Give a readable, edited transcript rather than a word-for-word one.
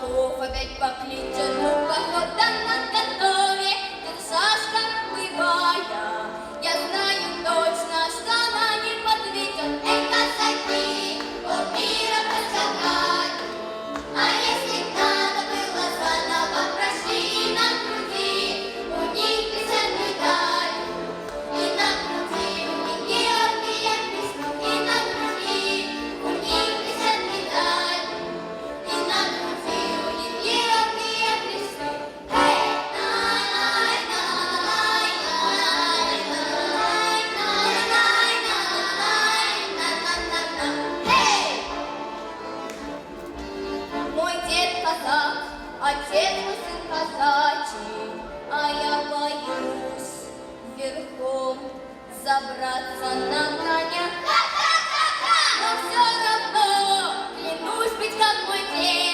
волков опять покличет, ну, похода на которой ты, Сашка, бывая. Я знаю точно, что она не подведет. Эй, казаки, полмира поскакали. А если надо было заново, прошли на груди, у них присядли дали. И на груди у них Георгия Крестов, и на груди у них присядли дали. И на груди у них Георгия Крестов. Эй, най, най, най, най, най, най, най, най, эй! Мой дед казак, отец мой сын казачий, а я боюсь верхом забраться на коня. Но все равно клянусь быть как мой дед.